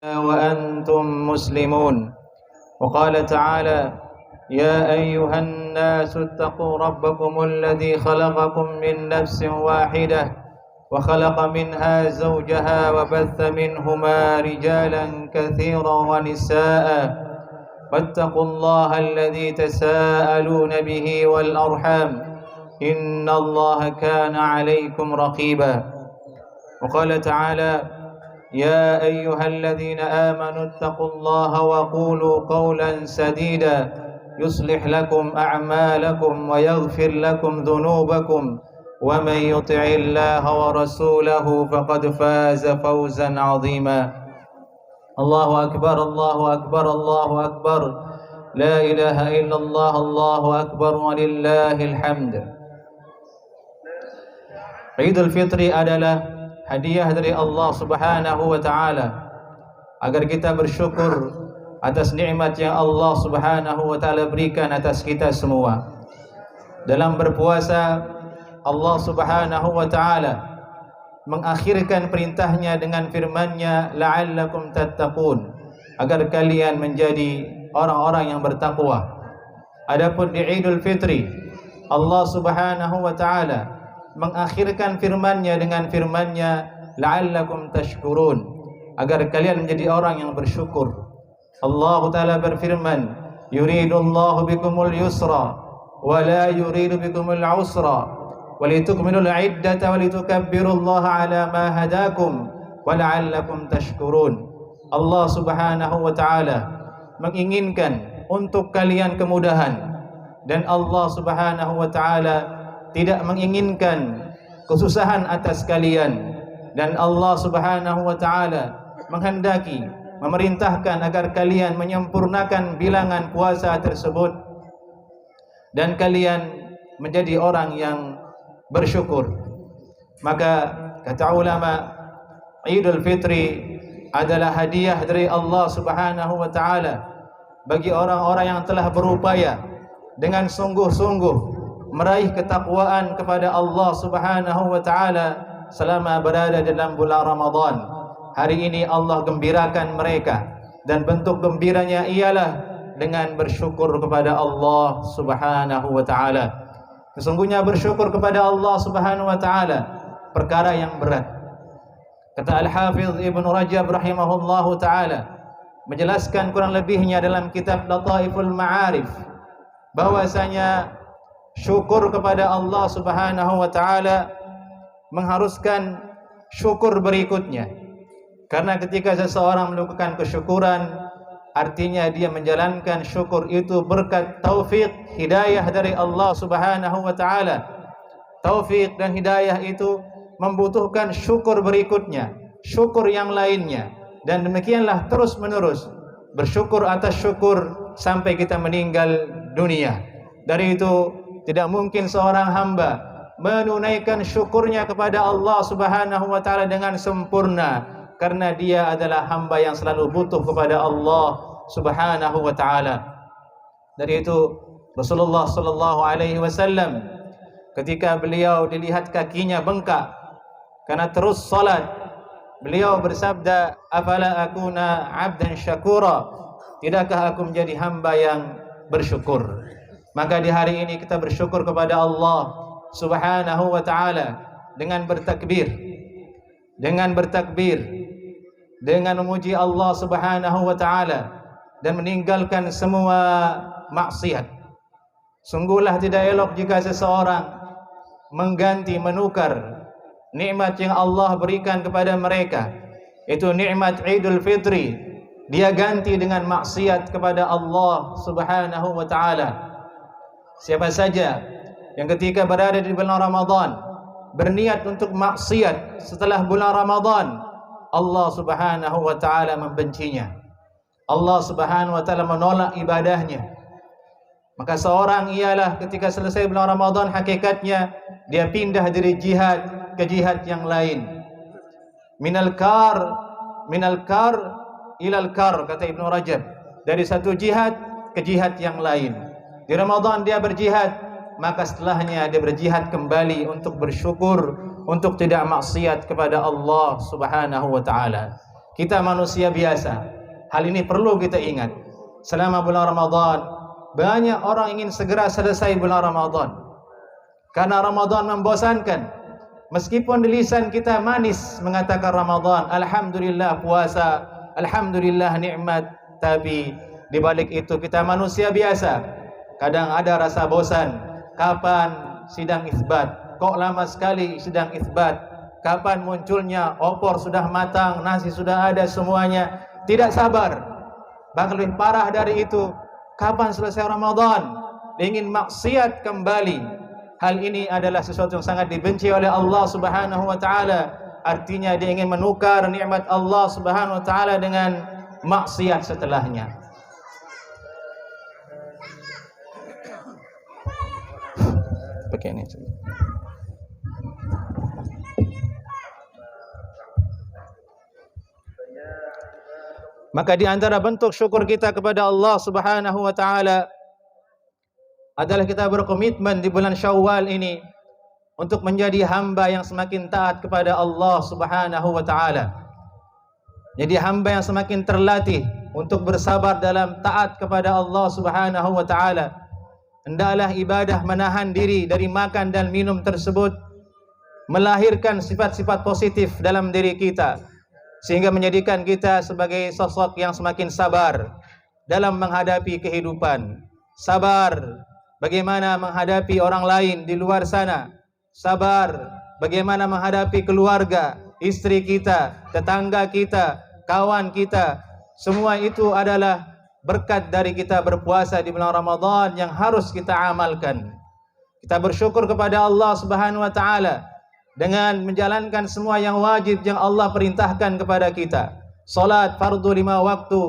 وأنتم مسلمون. وقال تعالى: يا أيها الناس اتقوا ربكم الذي خلقكم من نفس واحدة وخلق منها زوجها وبث منهما رجالا كثيرا ونساء واتقوا الله الذي تساءلون به والأرحام إن الله كان عليكم رقيبا. وقال تعالى: يا أيها الذين آمنوا اتقوا الله وقولوا قولا سديدا يصلح لكم أعمالكم ويغفر لكم ذنوبكم ومن يطع الله ورسوله فقد فاز فوزا عظيما. الله أكبر الله أكبر الله أكبر، لا إله إلا الله الله أكبر ولله الحمد. Idul Fitri adalah hadiah dari Allah Subhanahu wa taala agar kita bersyukur atas nikmat yang Allah Subhanahu wa taala berikan atas kita semua. Dalam berpuasa, Allah Subhanahu wa taala mengakhirkan perintahnya dengan firman-Nya, la'allakum tattaqun, agar kalian menjadi orang-orang yang bertakwa. Adapun di Idul Fitri, Allah Subhanahu wa taala mengakhirkan firman-Nya dengan firman-Nya, la'allakum tashkurun, agar kalian menjadi orang yang bersyukur. Allah Ta'ala berfirman, yuridullahu bikumul yusra wa la yuridu bikumul usra wa litukmilul iddata wa litukabbirullaha ala ma hadakum wa la'allakum tashkurun. Allah Subhanahu wa Ta'ala menginginkan untuk kalian kemudahan, dan Allah Subhanahu wa Ta'ala tidak menginginkan kesusahan atas kalian, dan Allah Subhanahu wa taala menghendaki, memerintahkan agar kalian menyempurnakan bilangan puasa tersebut dan kalian menjadi orang yang bersyukur. Maka kata ulama, Idul Fitri adalah hadiah dari Allah Subhanahu wa taala bagi orang-orang yang telah berupaya dengan sungguh-sungguh meraih ketakwaan kepada Allah Subhanahu wa taala selama berada dalam bulan Ramadan. Hari ini Allah gembirakan mereka, dan bentuk gembiranya ialah dengan bersyukur kepada Allah Subhanahu wa taala. Sesungguhnya bersyukur kepada Allah Subhanahu wa taala perkara yang berat. Kata Al-Hafiz Ibnu Rajab rahimahullahu taala menjelaskan kurang lebihnya dalam kitab Lataiful Ma'arif bahwasanya syukur kepada Allah Subhanahu wa taala mengharuskan syukur berikutnya. Karena ketika seseorang melakukan kesyukuran, artinya dia menjalankan syukur itu berkat taufik hidayah dari Allah Subhanahu wa taala. Taufik dan hidayah itu membutuhkan syukur berikutnya, syukur yang lainnya, dan demikianlah terus menerus, bersyukur atas syukur sampai kita meninggal dunia. Dari itu tidak mungkin seorang hamba menunaikan syukurnya kepada Allah Subhanahu wa taala dengan sempurna, karena dia adalah hamba yang selalu butuh kepada Allah Subhanahu wa taala. Dari itu Rasulullah sallallahu alaihi wasallam ketika beliau dilihat kakinya bengkak karena terus salat, beliau bersabda, afala akuna 'abdan syakura, tidakkah aku menjadi hamba yang bersyukur? Maka di hari ini kita bersyukur kepada Allah Subhanahu wa taala dengan bertakbir, dengan memuji Allah Subhanahu wa taala dan meninggalkan semua maksiat. Sungguhlah tidak elok jika seseorang mengganti, menukar nikmat yang Allah berikan kepada mereka, itu nikmat Idul Fitri, dia ganti dengan maksiat kepada Allah Subhanahu wa taala. Siapa saja yang ketika berada di bulan Ramadan berniat untuk maksiat setelah bulan Ramadan, Allah Subhanahu wa taala membencinya. Allah Subhanahu wa taala menolak ibadahnya. Maka seorang ialah ketika selesai bulan Ramadan, hakikatnya dia pindah dari jihad ke jihad yang lain. Minal kar ilal kar, kata Ibnu Rajab, dari satu jihad ke jihad yang lain. Di Ramadan dia berjihad, maka setelahnya dia berjihad kembali untuk bersyukur, untuk tidak maksiat kepada Allah Subhanahu wa taala. Kita manusia biasa. Hal ini perlu kita ingat. Selama bulan Ramadan, banyak orang ingin segera selesai bulan Ramadan. Karena Ramadan membosankan. Meskipun di lisan kita manis mengatakan Ramadan, alhamdulillah puasa, alhamdulillah nikmat, tapi di balik itu kita manusia biasa. Kadang ada rasa bosan. Kapan sidang isbat? Kok lama sekali sidang isbat? Kapan munculnya? Opor sudah matang, nasi sudah ada semuanya. Tidak sabar. Bahkan lebih parah dari itu, kapan selesai Ramadan? Ingin maksiat kembali. Hal ini adalah sesuatu yang sangat dibenci oleh Allah Subhanahu wa taala. Artinya dia ingin menukar nikmat Allah Subhanahu wa taala dengan maksiat setelahnya. Pakai ini. Maka di antara bentuk syukur kita kepada Allah Subhanahu wa taala adalah kita berkomitmen di bulan Syawal ini untuk menjadi hamba yang semakin taat kepada Allah Subhanahu wa taala. Jadi hamba yang semakin terlatih untuk bersabar dalam taat kepada Allah Subhanahu wa taala. Hendaklah ibadah menahan diri dari makan dan minum tersebut melahirkan sifat-sifat positif dalam diri kita, sehingga menjadikan kita sebagai sosok yang semakin sabar dalam menghadapi kehidupan. Sabar bagaimana menghadapi orang lain di luar sana. Sabar bagaimana menghadapi keluarga, istri kita, tetangga kita, kawan kita. Semua itu adalah berkat dari kita berpuasa di bulan Ramadan yang harus kita amalkan. Kita bersyukur kepada Allah Subhanahu wa taala dengan menjalankan semua yang wajib yang Allah perintahkan kepada kita. Salat fardu 5 waktu,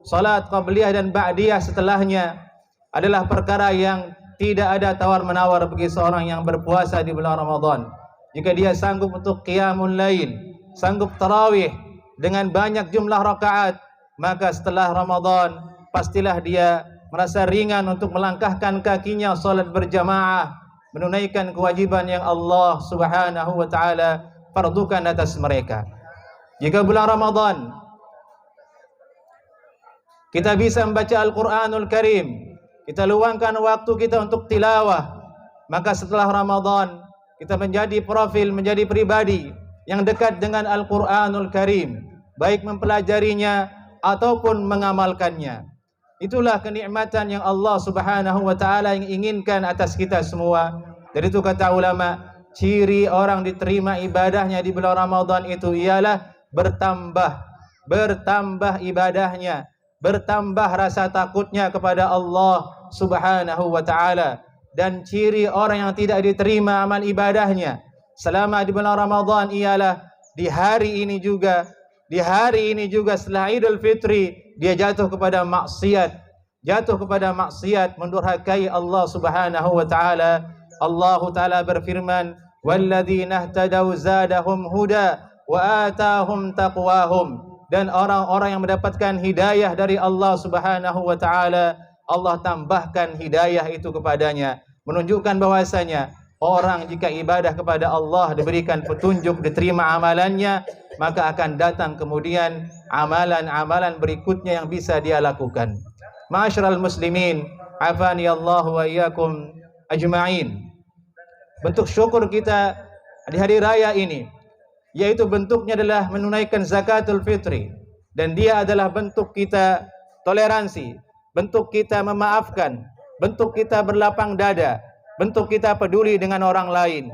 salat qabliyah dan ba'diyah setelahnya adalah perkara yang tidak ada tawar-menawar bagi seorang yang berpuasa di bulan Ramadan. Jika dia sanggup untuk qiyamul lail, sanggup tarawih dengan banyak jumlah rakaat, maka setelah Ramadan pastilah dia merasa ringan untuk melangkahkan kakinya salat berjamaah, menunaikan kewajiban yang Allah Subhanahu wa taala fardukan atas mereka. Jika bulan Ramadan kita bisa membaca Al-Qur'anul Karim, kita luangkan waktu kita untuk tilawah, maka setelah Ramadan kita menjadi profil, menjadi pribadi yang dekat dengan Al-Qur'anul Karim, baik mempelajarinya ataupun mengamalkannya. Itulah kenikmatan yang Allah Subhanahu wa taala inginkan atas kita semua. Dari itu kata ulama, ciri orang diterima ibadahnya di bulan Ramadan itu ialah bertambah ibadahnya, bertambah rasa takutnya kepada Allah Subhanahu wa taala. Dan ciri orang yang tidak diterima amal ibadahnya selama di bulan Ramadan ialah di hari ini juga setelah Idul Fitri dia jatuh kepada maksiat, mendurhakai Allah Subhanahu wa taala. Allah taala berfirman, "Walladzina ihtadaw zadahum huda wa atahum taqwahum." Dan orang-orang yang mendapatkan hidayah dari Allah Subhanahu wa taala, Allah tambahkan hidayah itu kepadanya, menunjukkan bahwasanya orang jika ibadah kepada Allah diberikan petunjuk, diterima amalannya, maka akan datang kemudian amalan-amalan berikutnya yang bisa dia lakukan. Ma'asyiral muslimin, afani Allah wa iyyakum ajma'in. Bentuk syukur kita di hari raya ini, yaitu bentuknya adalah menunaikan zakatul fitri, dan dia adalah bentuk kita toleransi, bentuk kita memaafkan, bentuk kita berlapang dada, bentuk kita peduli dengan orang lain.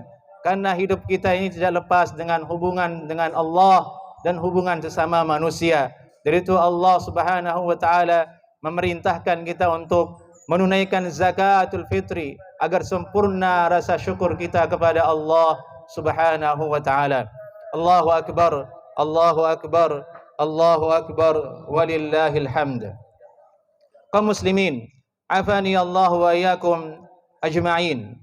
Karena hidup kita ini tidak lepas dengan hubungan dengan Allah dan hubungan sesama manusia. Dari itu Allah Subhanahu wa taala memerintahkan kita untuk menunaikan zakatul fitri agar sempurna rasa syukur kita kepada Allah Subhanahu wa taala. Allahu akbar, Allahu akbar, Allahu akbar, walillahil hamd. Kaum muslimin, afani Allah wa iyyakum ajma'in.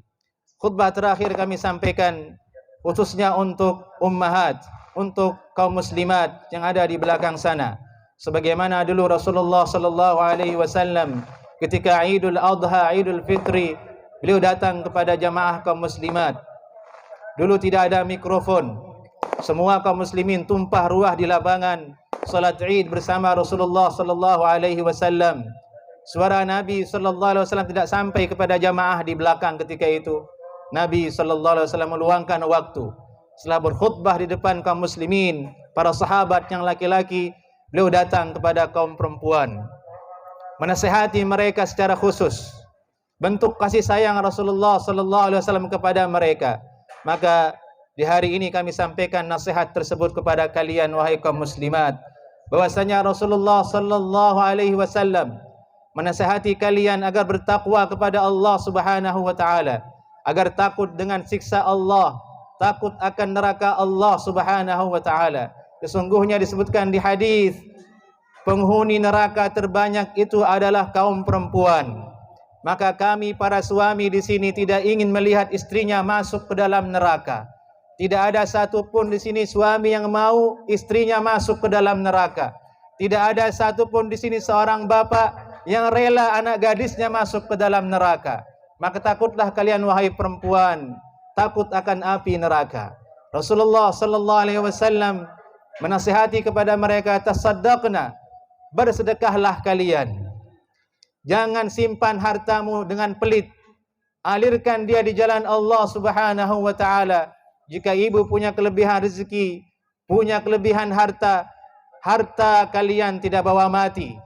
Khutbah terakhir kami sampaikan khususnya untuk ummahat, untuk kaum muslimat yang ada di belakang sana. Sebagaimana dulu Rasulullah sallallahu alaihi wasallam ketika Idul Adha, Idul Fitri, beliau datang kepada jamaah kaum muslimat. Dulu tidak ada mikrofon. Semua kaum muslimin tumpah ruah di lapangan salat Id bersama Rasulullah sallallahu alaihi wasallam. Suara Nabi sallallahu alaihi wasallam tidak sampai kepada jamaah di belakang ketika itu. Nabi sallallahu alaihi wasallam meluangkan waktu setelah berkhutbah di depan kaum muslimin, para sahabat yang laki-laki, beliau datang kepada kaum perempuan, menasihati mereka secara khusus. Bentuk kasih sayang Rasulullah sallallahu alaihi wasallam kepada mereka. Maka di hari ini kami sampaikan nasihat tersebut kepada kalian wahai kaum muslimat, bahwasanya Rasulullah sallallahu alaihi wasallam menasihati kalian agar bertakwa kepada Allah Subhanahu wa taala, agar takut dengan siksa Allah, takut akan neraka Allah Subhanahu wa taala. Sesungguhnya disebutkan di hadis, penghuni neraka terbanyak itu adalah kaum perempuan. Maka kami para suami di sini tidak ingin melihat istrinya masuk ke dalam neraka. Tidak ada satupun di sini suami yang mau istrinya masuk ke dalam neraka. Tidak ada satupun di sini seorang bapak yang rela anak gadisnya masuk ke dalam neraka. Maka takutlah kalian wahai perempuan, takut akan api neraka. Rasulullah sallallahu alaihi wasallam menasihati kepada mereka, tasaddaqna, bersedekahlah kalian. Jangan simpan hartamu dengan pelit. Alirkan dia di jalan Allah Subhanahu wa taala. Jika ibu punya kelebihan rezeki, punya kelebihan harta, harta kalian tidak bawa mati.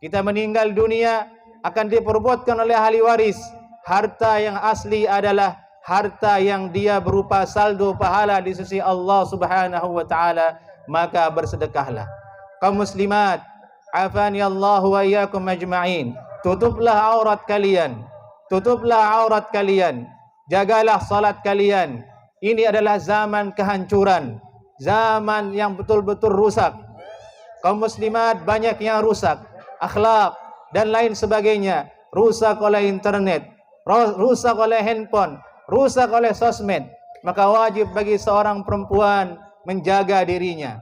Kita meninggal dunia akan diperbuatkan oleh ahli waris. Harta yang asli adalah harta yang dia berupa saldo pahala di sisi Allah Subhanahu wa taala. Maka bersedekahlah. Kaum muslimat, afani Allah wa iyyakum ajma'in. Tutuplah aurat kalian. Tutuplah aurat kalian. Jagalah salat kalian. Ini adalah zaman kehancuran, zaman yang betul-betul rusak. Kaum muslimat banyak yang rusak, akhlak dan lain sebagainya, rusak oleh internet, rusak oleh handphone, rusak oleh sosmed. Maka wajib bagi seorang perempuan menjaga dirinya,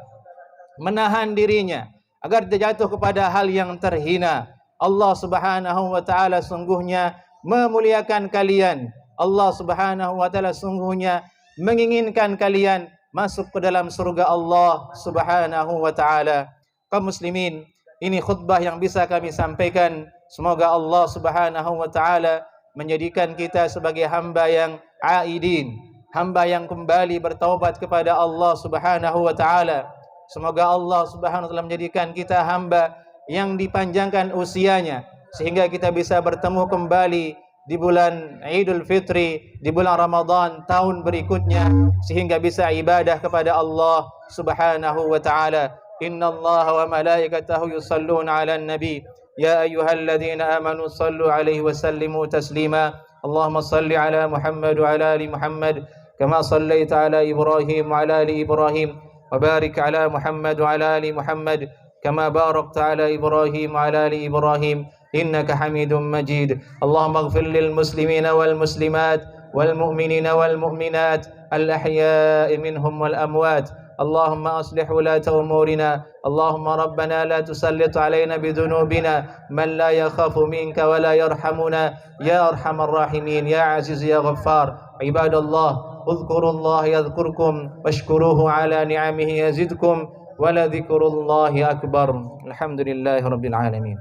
menahan dirinya agar tidak jatuh kepada hal yang terhina. Allah Subhanahu wa taala sungguhnya memuliakan kalian. Allah Subhanahu wa taala sungguhnya menginginkan kalian masuk ke dalam surga Allah Subhanahu wa taala. Kaum muslimin, ini khutbah yang bisa kami sampaikan. Semoga Allah Subhanahu wa taala menjadikan kita sebagai hamba yang aidin, hamba yang kembali bertaubat kepada Allah Subhanahu wa taala. Semoga Allah Subhanahu wa taala menjadikan kita hamba yang dipanjangkan usianya sehingga kita bisa bertemu kembali di bulan Idul Fitri, di bulan Ramadan tahun berikutnya, sehingga bisa ibadah kepada Allah Subhanahu wa taala. Innallaha wa malaikatahu yusalluna 'alan nabi ya ayyuhalladzina amanu sallu 'alaihi wa sallimu taslima. Allahumma salli 'ala Muhammad wa 'ala ali Muhammad kama sallaita 'ala Ibrahim wa 'ala ali Ibrahim wa barik 'ala Muhammad wa 'ala ali Muhammad kama barakta 'ala Ibrahim wa 'ala ali Ibrahim إنك حميد مجيد. اللهم اغفر للمسلمين والمسلمات والمؤمنين والمؤمنات الأحياء منهم والأموات. اللهم أصلح ولاة أمورنا. اللهم ربنا لا تسلط علينا بذنوبنا من لا يخاف منك ولا يرحمنا يا أرحم الراحمين يا عزيز يا غفار. عباد الله اذكروا الله يذكركم واشكروه على نعمه يزدكم ولذكر الله أكبر. الحمد لله رب العالمين.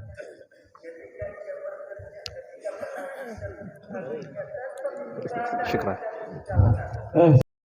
شكرا.